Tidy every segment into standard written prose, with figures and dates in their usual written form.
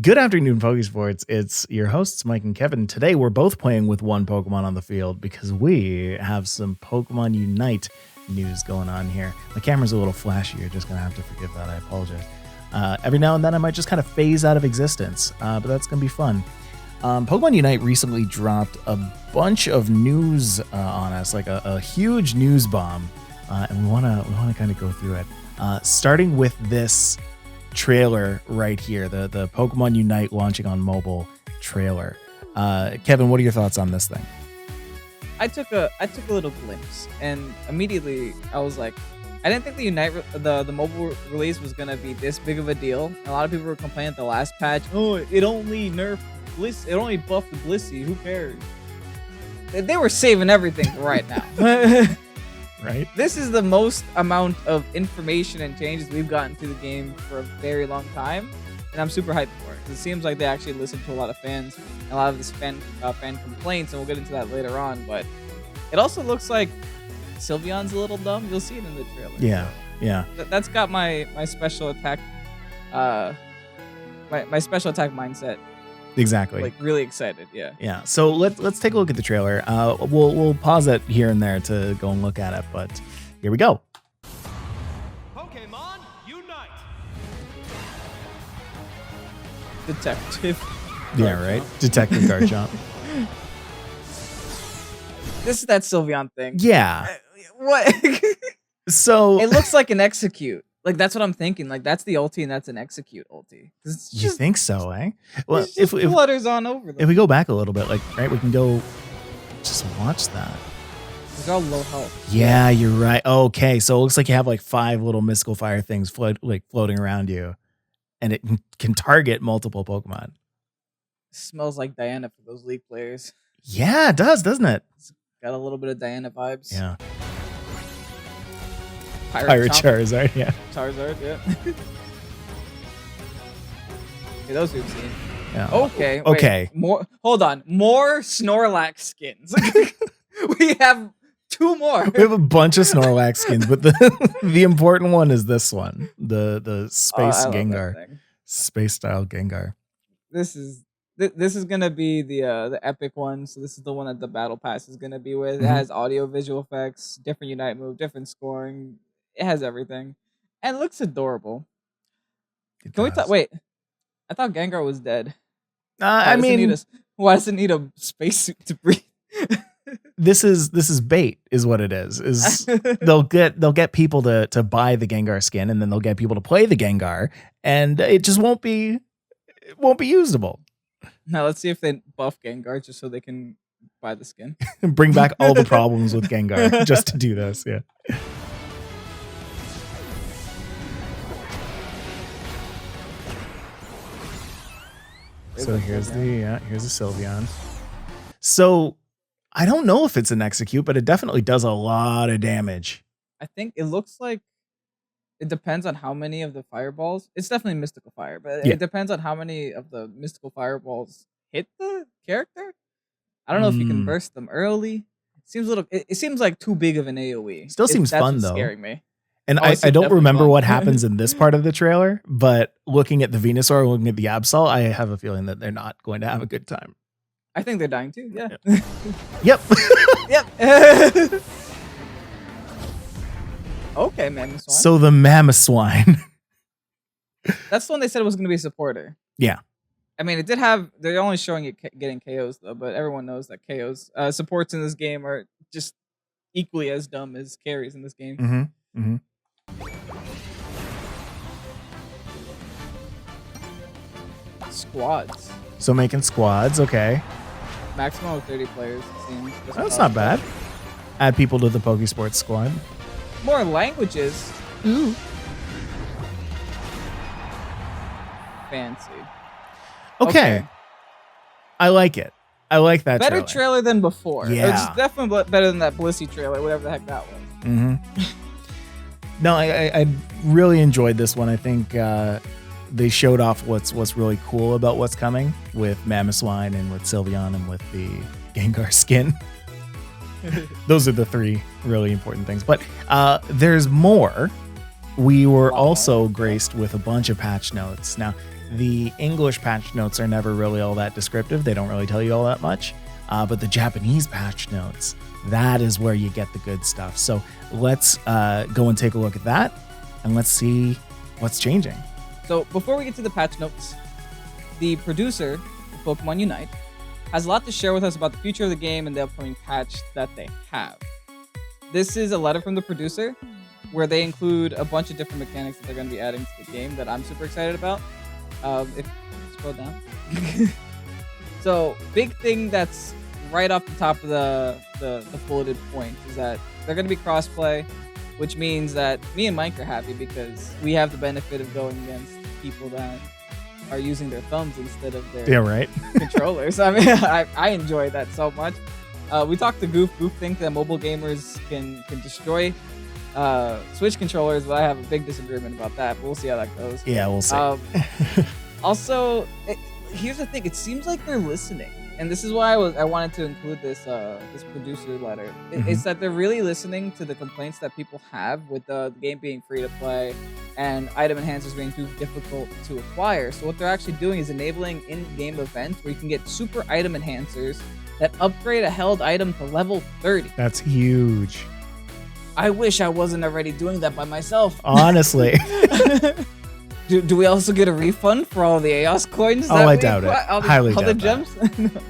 Good afternoon, Pokésports. It's your hosts, Mike and Kevin. Today, we're both playing with one Pokemon on the field because we have some Pokemon Unite news going on here. My camera's a little flashy. You're just going to have to forgive that. I apologize. Every now and then, I might just kind of phase out of existence, but that's going to be fun. Pokemon Unite recently dropped a bunch of news on us, like a huge news bomb, and we want to kind of go through it. Starting with this trailer right here, the Pokemon Unite launching on mobile trailer. Kevin, what are your thoughts on this thing? I took a little glimpse, and immediately I was like, I didn't think the Unite the mobile release was gonna be this big of a deal. A lot of people were complaining at the last patch, oh, it only nerfed Bliss, it only buffed the Blissey. Who cares? They were saving everything for right now. Right? This is the most amount of information and changes we've gotten to the game for a very long time, and I'm super hyped for it. It seems like they actually listen to a lot of fans, and a lot of this fan complaints, and we'll get into that later on. But it also looks like Sylveon's a little dumb. You'll see it in the trailer. Yeah, yeah. That's got my special attack, my special attack mindset. Exactly. Like really excited, yeah. Yeah. So let's take a look at the trailer. We'll pause it here and there to go and look at it, but here we go. Pokémon Unite. Detective. Yeah, right. Detective Garchomp. This is that Sylveon thing. Yeah. What? So It looks like an execute. Like that's what I'm thinking. Like that's the ulti and that's an execute ulti. You think so, eh? Well, if flutters on over them. If we go back a little bit, like right, we can go just watch that. They're all low health. Yeah, you're right. Okay, so it looks like you have like 5 little mystical fire things floating around you, and it can target multiple Pokemon. Smells like Diana for those League players. Yeah, it does, doesn't it? It's got a little bit of Diana vibes. Yeah. Pirate Charizard, yeah. Charizard, yeah. Okay, those we've seen. Yeah. Okay. Okay. Wait, more. Hold on. More Snorlax skins. We have 2 more. We have a bunch of Snorlax skins, but the important one is this one, the space Gengar, space style Gengar. This is gonna be the epic one. So this is the one that the battle pass is gonna be with. It has audio, visual effects, different Unite move, different scoring. It has everything, and it looks adorable. Can we talk? Wait, I thought Gengar was dead. I mean, why does it need a spacesuit to breathe? This is bait, is what it is. Is they'll get people to buy the Gengar skin, and then they'll get people to play the Gengar, and it just won't be usable. Now let's see if they buff Gengar just so they can buy the skin. Bring back all the problems with Gengar just to do this. Yeah. So here's the Sylveon. So I don't know if it's an execute, but it definitely does a lot of damage. I think it looks like it depends on how many of the fireballs. It's definitely mystical fire, but it depends on how many of the mystical fireballs hit the character. I don't know if you can burst them early. It seems like too big of an AoE. Still seems fun though. Scaring me. And I don't remember what happens in this part of the trailer, but looking at the Venusaur, looking at the Absol, I have a feeling that they're not going to have a good time. I think they're dying too. Yeah. Yep. Yep. Okay, Mammoth Swine. So the Mammoth Swine. That's the one they said was going to be a supporter. Yeah. I mean, it did have. They're only showing it getting KOs though, but everyone knows that KOs supports in this game are just equally as dumb as carries in this game. Mm-hmm. Squads. So making squads, okay. Maximum of 30 players. It seems. That's not bad. Add people to the Pokésports squad. More languages. Ooh. Fancy. Okay. I like it. I like that better trailer than before. Yeah. It's definitely better than that Blissey trailer, whatever the heck that was. Mm-hmm. No, I really enjoyed this one. I think they showed off what's really cool about what's coming with Mammoth Swine and with Sylveon and with the Gengar skin. Those are the 3 really important things. But there's more. We were also graced with a bunch of patch notes. Now, The English patch notes are never really all that descriptive. They don't really tell you all that much. But the Japanese patch notes, that is where you get the good stuff. So let's go and take a look at that, and let's see what's changing. So before we get to the patch notes, the producer of Pokemon Unite has a lot to share with us about the future of the game and the upcoming patch that they have. This is a letter from the producer where they include a bunch of different mechanics that they're going to be adding to the game that I'm super excited about. If scroll down. So big thing that's right off the top of the bulleted point is that they're going to be crossplay, which means that me and Mike are happy because we have the benefit of going against people that are using their thumbs instead of their controllers. I mean, I enjoy that so much. We talked to Goof. Goof thinks that mobile gamers can destroy Switch controllers, but I have a big disagreement about that. But we'll see how that goes. Yeah, we'll see. Also, here's the thing. It seems like they're listening. And this is why I wanted to include this producer letter. It's that they're really listening to the complaints that people have with the game being free to play and item enhancers being too difficult to acquire. So what they're actually doing is enabling in-game events where you can get super item enhancers that upgrade a held item to level 30. That's huge. I wish I wasn't already doing that by myself. Honestly. Do we also get a refund for all the EOS coins? I doubt it. Highly doubt the that. gems?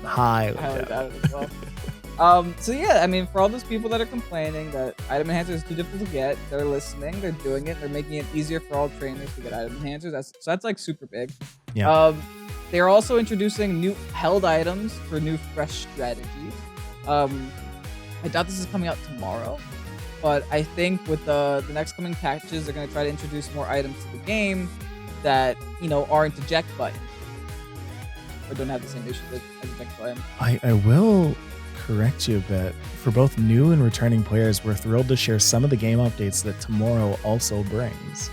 Highly doubt it as well. So yeah, I mean, for all those people that are complaining that item enhancers is too difficult to get, they're listening, they're doing it, they're making it easier for all trainers to get item enhancers. That's like super big. Yeah. They're also introducing new held items for new fresh strategies. I doubt this is coming out tomorrow, but I think with the next coming patches, they're going to try to introduce more items to the game that, aren't eject button. Or don't have the same issue as eject button. I will correct you a bit. For both new and returning players, we're thrilled to share some of the game updates that tomorrow also brings.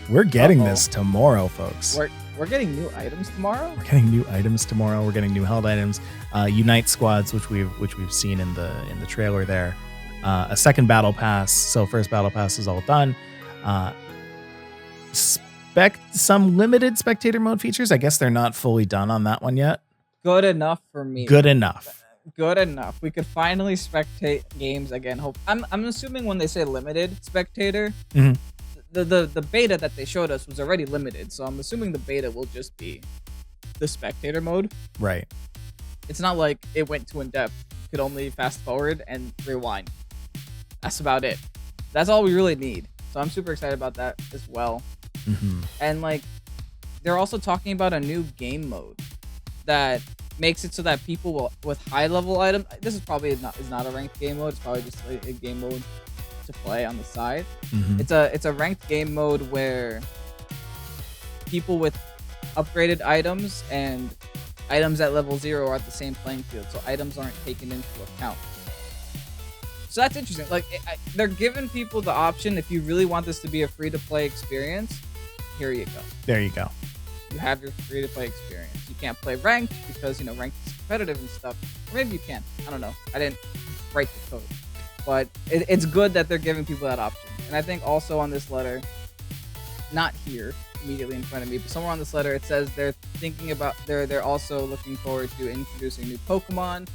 We're getting this tomorrow, folks. We're getting new items tomorrow? We're getting new items tomorrow. We're getting new held items. Unite squads, which we've seen in the trailer there. A second battle pass. So first battle pass is all done. Some limited spectator mode features. I guess they're not fully done on that one yet. Good enough for me. Good enough. We could finally spectate games again. I'm assuming when they say limited spectator, the beta that they showed us was already limited. So I'm assuming the beta will just be the spectator mode. Right. It's not like it went too in depth. You could only fast forward and rewind. That's about it. That's all we really need. So I'm super excited about that as well. And they're also talking about a new game mode that makes it so that people with high level items. This is probably not a ranked game mode. It's probably just a game mode to play on the side. It's a ranked game mode where people with upgraded items and items at level 0 are at the same playing field, so items aren't taken into account. So that's interesting. They're giving people the option. If you really want this to be a free-to-play experience, here you go. There you go. You have your free-to-play experience. You can't play ranked because ranked is competitive and stuff. Or maybe you can. I don't know. I didn't write the code, but it's good that they're giving people that option. And I think also on this letter, not here immediately in front of me, but somewhere on this letter it says they're also looking forward to introducing new Pokemon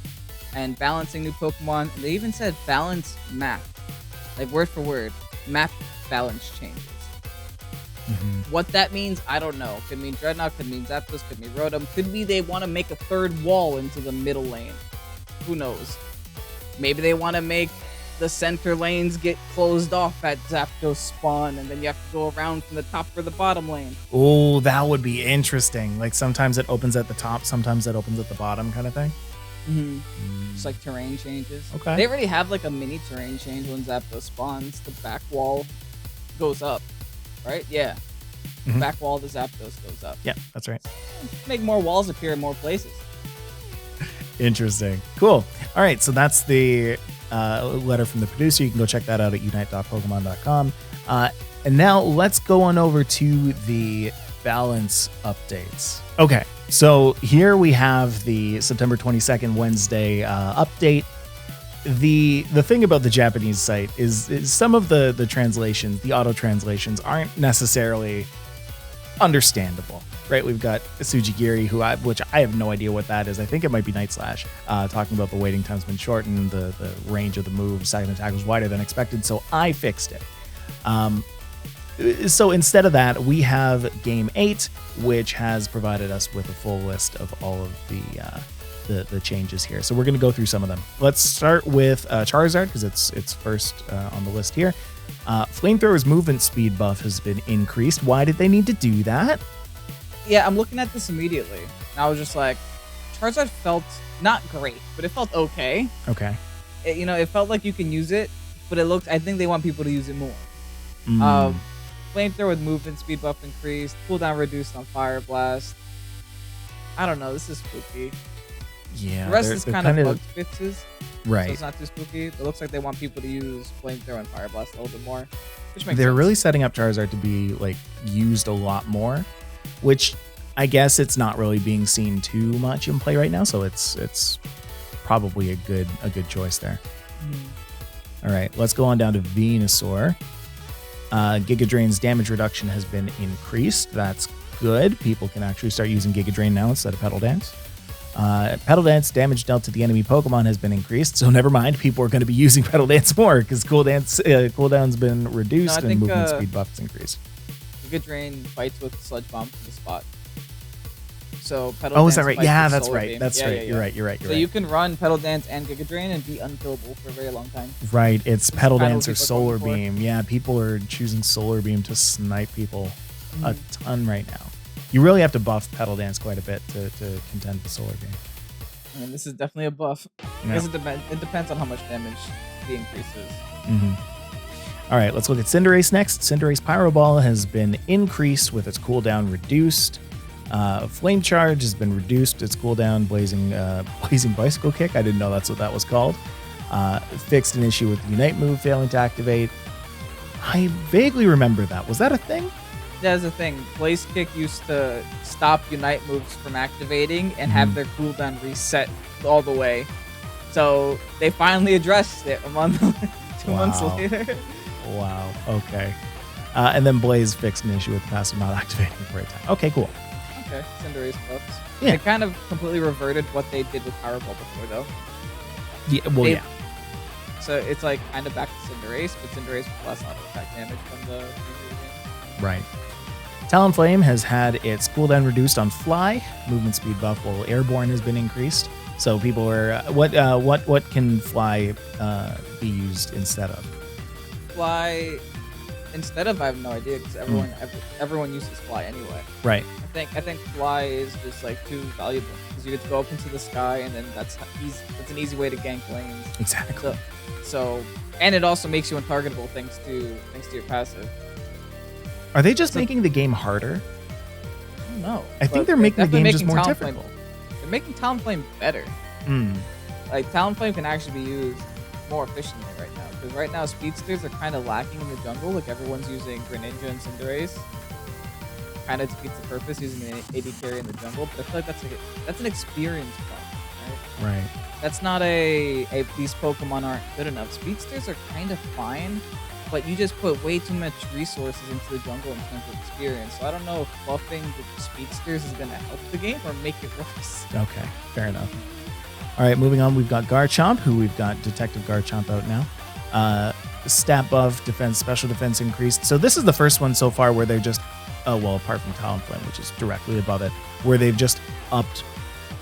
and balancing new Pokemon. And they even said balance map, word for word, map balance changes. What that means, I don't know. Could mean Dreadnought, could mean Zapdos, could mean Rotom, could be they want to make a third wall into the middle lane. Who knows? Maybe they want to make the center lanes get closed off at Zapdos spawn, and then you have to go around from the top for the bottom lane. Oh, that would be interesting. Sometimes it opens at the top, sometimes it opens at the bottom, kind of thing. Just terrain changes. Okay. They already have a mini terrain change when Zapdos spawns. The back wall goes up, right? Yeah. The back wall of the Zapdos goes up. Yeah, that's right. Make more walls appear in more places. Interesting. Cool. All right, so that's the letter from the producer. You can go check that out at unite.pokemon.com. And now let's go on over to the balance updates. Okay, so here we have the September 22nd Wednesday update. The thing about the Japanese site is some of the translations, the auto translations, aren't necessarily understandable, right? We've got Sujigiri, which I have no idea what that is. I think it might be Night Slash, talking about the waiting time's been shortened, the range of the move, second attack was wider than expected, so I fixed it. So instead of that, we have Game 8, which has provided us with a full list of all of the changes here. So we're going to go through some of them. Let's start with Charizard, because it's first on the list here. Flamethrower's movement speed buff has been increased. Why did they need to do that? Yeah, I'm looking at this immediately, and I was just like, Charizard felt not great, but it felt okay. Okay. It felt like you can use it, but I think they want people to use it more. Flamethrower with movement speed buff increased, cooldown reduced on Fire Blast. I don't know, this is spooky. Yeah. The rest is kind of bug fixes. Right. So it's not too spooky. It looks like they want people to use Flamethrower and Fire Blast a little bit more, which makes They're sense. really setting up Charizard to be like used a lot more, which I guess it's not really being seen too much in play right now, so it's probably a good choice there. All right, let's go on down to Venusaur. Giga Drain's damage reduction has been increased. That's good. People can actually start using Giga Drain now instead of Petal Dance. Petal Dance damage dealt to the enemy Pokemon has been increased, so never mind. People are going to be using Petal Dance more because cooldown's been reduced and movement speed buff's increased. Giga Drain fights with Sludge Bomb from the spot. So Petal Oh, Dance is that right? fights Yeah, with that's Solar right. Beam. That's Yeah, right. yeah, You're right. You're right. So you can run Petal Dance and Giga Drain and be unkillable for a very long time. Right. It's Petal kind of Dance or what people are Solar going for. Beam. Yeah, people are choosing Solar Beam to snipe people a ton right now. You really have to buff Petal Dance quite a bit to contend with Solar Beam. I mean, this is definitely a buff. Yeah. Because it depends on how much damage the increases. All right, let's look at Cinderace next. Cinderace Pyro Ball has been increased with its cooldown reduced. Flame Charge has been reduced. Its cooldown. Blazing Bicycle Kick. I didn't know that's what that was called. Fixed an issue with the Unite move failing to activate. I vaguely remember that. Was that a thing? That's the thing. Blaze Kick used to stop Unite moves from activating and have their cooldown reset all the way. So they finally addressed it two months later. Wow. Okay. And then Blaze fixed an issue with the passive not activating for a time. Okay, cool. Okay, Cinderace buffs. Yeah. They kind of completely reverted what they did with Powerball before, though. Yeah. Well, yeah. So it's like kind of back to Cinderace, but Cinderace with less auto attack damage from the previous game. Right. Talonflame has had its cooldown reduced on Fly. Movement speed buff while Airborne has been increased. So people are what can Fly be used instead of? Fly instead of, I have no idea because everyone uses Fly anyway. Right. I think Fly is just like too valuable because you get to go up into the sky and then that's an easy way to gank lanes. Exactly. So and it also makes you untargetable thanks to your passive. Are they just making the game harder? I don't know. I think they're making the game just more Talonflame, difficult. They're making Talonflame better. Like Talonflame can actually be used more efficiently right now because right now speedsters are kind of lacking in the jungle. Like everyone's using Greninja and Cinderace. Kind of defeats the purpose using an AD carry in the jungle, but I feel like that's an experience problem, right? Right. That's not a these Pokemon aren't good enough. Speedsters are kind of fine, but you just put way too much resources into the jungle in terms of experience. So I don't know if buffing the speedsters is going to help the game or make it worse. Okay, fair enough. All right, moving on, we've got Garchomp, who we've got Detective Garchomp out now. Stat buff, defense, special defense increased. So this is the first one so far where they're just, apart from Talonflame, which is directly above it, where they've just upped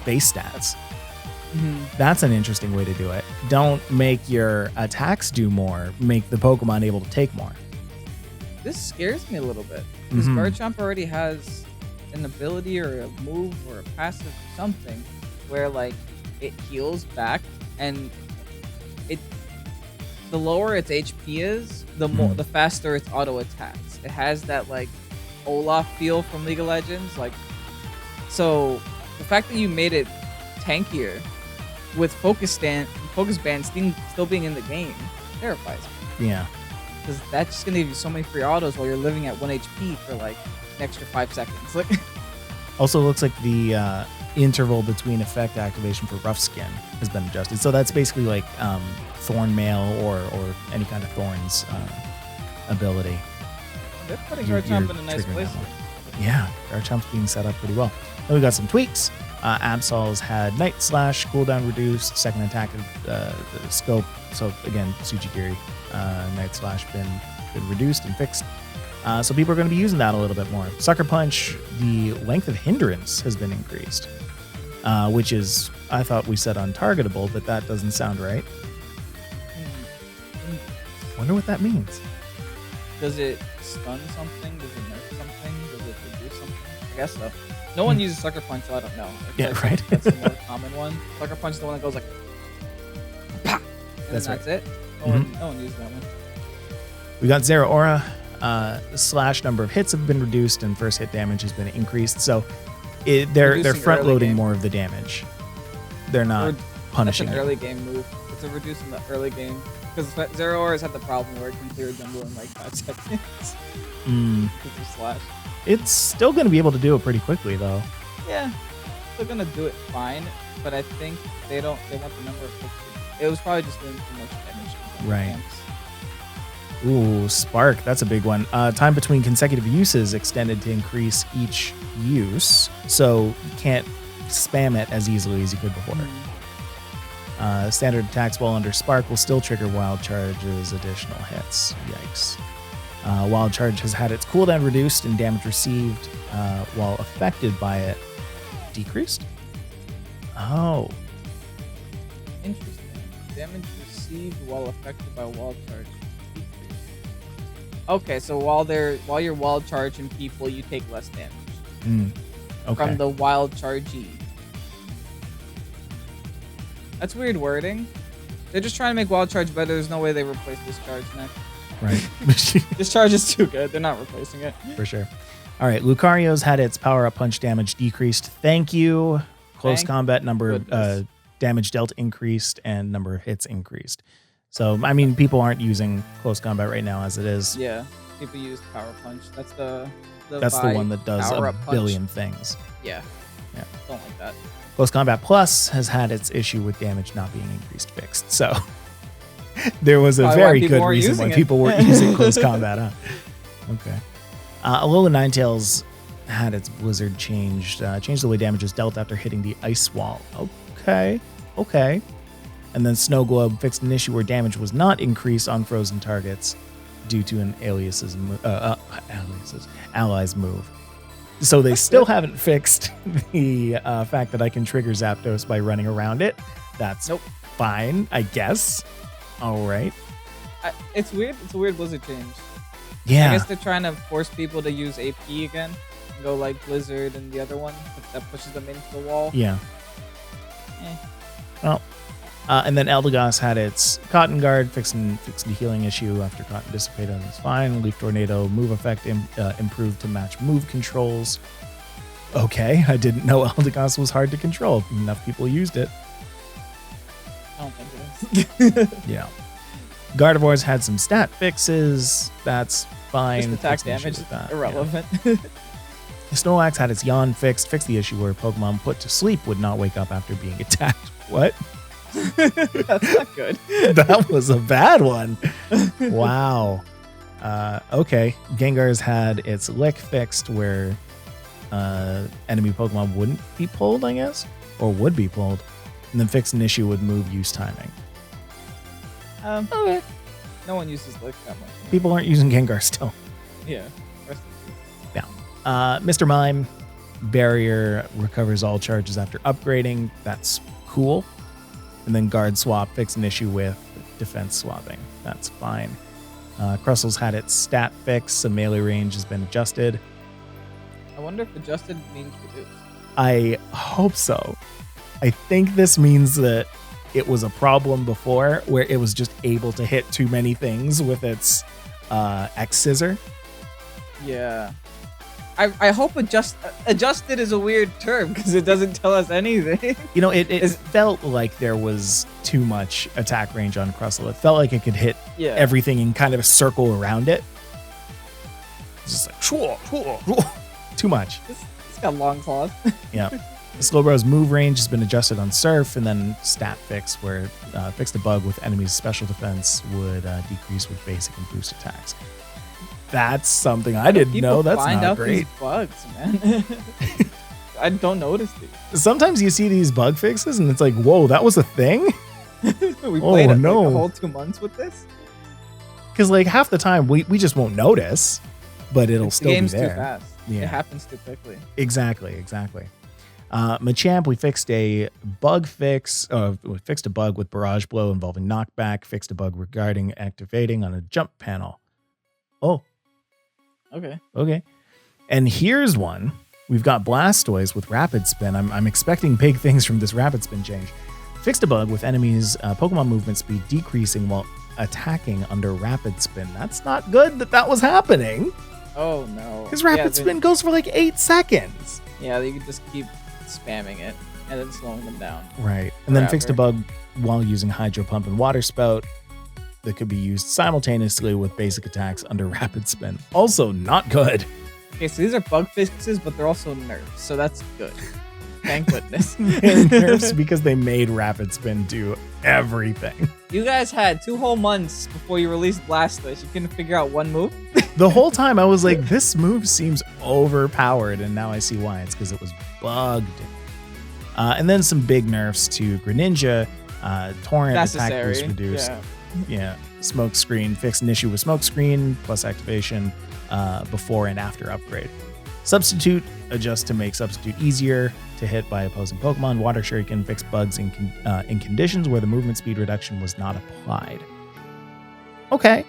base stats. That's an interesting way to do it. Don't make your attacks do more, make the Pokemon able to take more. This scares me a little bit because Garchomp already has an ability or a move or a passive or something where like it heals back and the lower its HP is, the faster its auto attacks. It has that like Olaf feel from League of Legends, like so the fact that you made it tankier with Focus Band still being in the game terrifies me. Yeah. Because that's just going to give you so many free autos while you're living at 1 HP for like an extra 5 seconds. Like, also looks like the interval between effect activation for Rough Skin has been adjusted. So that's basically like Thorn Mail or any kind of Thorns ability. they're putting Garchomp in a nice triggering place. that one. Yeah, Garchomp's being set up pretty well. Then we got some tweaks. Absol's had Night Slash, cooldown reduced, second attack scope. So again, Tsujigiri, Night Slash been reduced and fixed. So people are going to be using that a little bit more. Sucker Punch, the length of hindrance has been increased, which is, I thought we said untargetable, but that doesn't sound right. Wonder what that means. Does it stun something? Does it nerf something? Does it reduce something? I guess so. No one uses Sucker Punch, so I don't know. Right. That's the more common one. Sucker Punch is the one that goes like, pa! And that's right. it. No one uses that one. We got Zero Aura. Slash number of hits have been reduced and first hit damage has been increased. So they're front loading more of the damage. They're not punishing. That's an early game move. It's a reduce in the early game. Because Zero Aura has had the problem where it can clear a jungle in like 5 seconds. With Slash. It's still going to be able to do it pretty quickly though. Yeah, still gonna do it fine, but I think they want the number of hits. It was probably just doing too much damage. Right. Ooh, Spark, that's a big one. Time between consecutive uses extended to increase each use, so you can't spam it as easily as you could before. Standard attacks while under Spark will still trigger Wild Charge's additional hits. Yikes. Wild Charge has had its cooldown reduced and damage received while affected by it decreased. Oh. Interesting. Damage received while affected by Wild Charge. Okay, so while you're wild charging people, you take less damage. Okay. From the wild chargee. That's weird wording. They're just trying to make wild charge better. There's no way they replace discharge next. Right. Discharge is too good. They're not replacing it. For sure. All right, Lucario's had its power-up punch damage decreased. Thank you. Close combat number damage dealt increased and number of hits increased. So, I mean, people aren't using close combat right now as it is. Yeah, people use Power Punch. That's the one that does a billion things. Yeah. Don't like that. Close Combat Plus has had its issue with damage not being increased fixed. So, there was a very good reason why people were using Close Combat. Huh? Okay. Alola Ninetales had its Blizzard changed the way damage is dealt after hitting the ice wall. Okay. And then Snow Globe fixed an issue where damage was not increased on frozen targets due to an ally's move. So they still haven't fixed the fact that I can trigger Zapdos by running around it. That's fine, I guess. All right. It's weird. It's a weird Blizzard change. Yeah. I guess they're trying to force people to use AP again. Go like Blizzard and the other one that pushes them into the wall. Yeah. Well. And then Eldegoss had its Cotton Guard, fixed the healing issue after Cotton dissipated, and it's fine. Leaf Tornado move effect improved to match move controls. Okay, I didn't know Eldegoss was hard to control. Enough people used it. I don't think it is. Yeah. Gardevoir's had some stat fixes. That's fine. Just attack damage is irrelevant. Yeah. Snorlax had its Yawn fixed the issue where Pokemon put to sleep would not wake up after being attacked. What? That's not good. That was a bad one. Wow. Okay. Gengar's had its Lick fixed where enemy Pokemon wouldn't be pulled, I guess, or would be pulled, and then fixed an issue with move use timing. Okay. No one uses Lick that much. People aren't using Gengar still. Yeah. Yeah. Mr. Mime, Barrier recovers all charges after upgrading. That's cool. And then Guard Swap fixed an issue with defense swapping. That's fine. Crustle's had its stat fix. Some melee range has been adjusted. I wonder if adjusted means reduced. I hope so. I think this means that it was a problem before where it was just able to hit too many things with its X scissor. Yeah. I hope adjusted is a weird term because it doesn't tell us anything. You know, it felt like there was too much attack range on Crustle. It felt like it could hit everything in kind of a circle around it. It's just like too much. It's got long claws. Yeah. The Slowbro's move range has been adjusted on Surf, and then stat fix where fixed a bug with enemies' special defense would decrease with basic and boost attacks. That's something I didn't know. That's find not out great. These bugs, man. I don't notice these. Sometimes you see these bug fixes and it's like, whoa, that was a thing? We played like a whole 2 months with this. Because like half the time we just won't notice, but it'll still be there. The game's too fast. Yeah. It happens too quickly. Exactly. Machamp, we fixed a bug fix. We fixed a bug with Barrage Blow involving knockback. Fixed a bug regarding activating on a jump panel. Oh. Okay. And here's one. We've got Blastoise with Rapid Spin. I'm expecting big things from this Rapid Spin change. Fixed a bug with enemies' Pokemon movement speed decreasing while attacking under Rapid Spin. That's not good that was happening. Oh, no. Because Rapid Spin goes for like 8 seconds. Yeah, you can just keep spamming it and then slowing them down. Right. And then fixed a bug while using Hydro Pump and Water Spout that could be used simultaneously with basic attacks under Rapid Spin. Also not good. Okay, so these are bug fixes, but they're also nerfs, so that's good. Thank goodness. They're nerfs because they made Rapid Spin do everything. You guys had 2 whole months before you released Blastoise. You couldn't figure out one move? The whole time I was like, this move seems overpowered, and now I see why. It's because it was bugged. And then some big nerfs to Greninja. Torrent attack boost reduced. Yeah. Smoke Screen fixed an issue with Smoke Screen plus activation before and after upgrade. Substitute adjust to make Substitute easier to hit by opposing Pokemon. Water Shuriken fixed bugs in conditions where the movement speed reduction was not applied. Okay.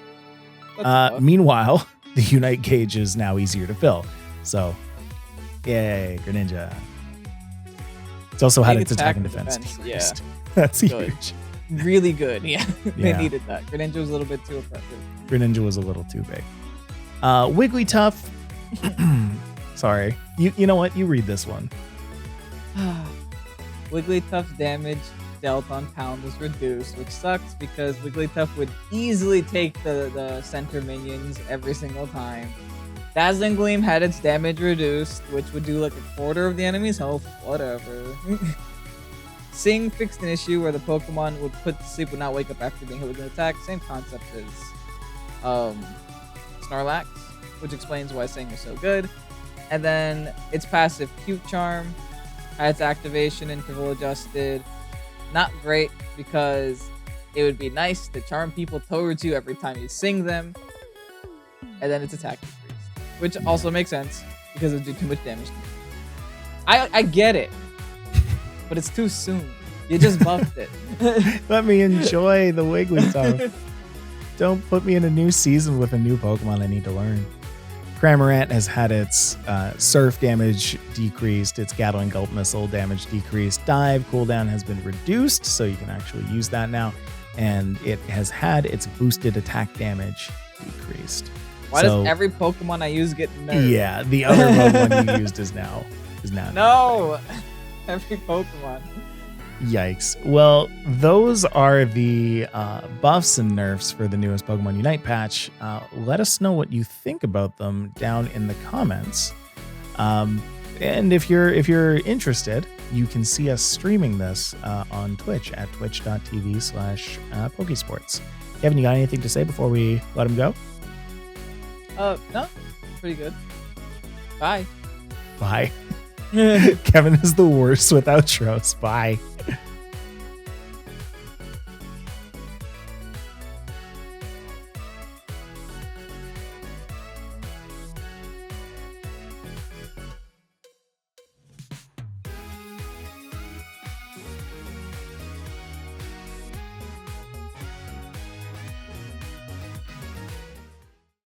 Meanwhile, the Unite gauge is now easier to fill. So, yay, Greninja. It's also had its attack and defense decreased. Yeah. That's good. huge. Really good. Yeah. They needed that. Greninja was a little bit too oppressive. Greninja was a little too big. Wigglytuff. Sorry. You know what? You read this one. Wigglytuff's damage dealt on pound was reduced, which sucks because Wigglytuff would easily take the center minions every single time. Dazzling Gleam had its damage reduced, which would do like a quarter of the enemy's health. Whatever. Sing fixed an issue where the Pokemon would put to sleep would not wake up after being hit with an attack. Same concept as Snorlax, which explains why Sing is so good. And then its passive Cute Charm had its activation interval adjusted. Not great because it would be nice to charm people towards you every time you sing them. And then its attack increased, which also makes sense because it would do too much damage. I get it, but it's too soon. You just buffed it. Let me enjoy the Wigglytuff. Don't put me in a new season with a new Pokemon I need to learn. Cramorant has had its Surf damage decreased, its Gatling Gulp Missile damage decreased, Dive cooldown has been reduced, so you can actually use that now, and it has had its boosted attack damage decreased. Why does every Pokemon I use get nerfed? Yeah, the other one you used is now no, every Pokemon. Yikes. Well, those are the buffs and nerfs for the newest Pokemon Unite patch. Let us know what you think about them down in the comments. And if you're interested, you can see us streaming this on Twitch at twitch.tv/Pokésports. Kevin, you got anything to say before we let him go? No, pretty good. Bye. Bye. Kevin is the worst with outros. Bye.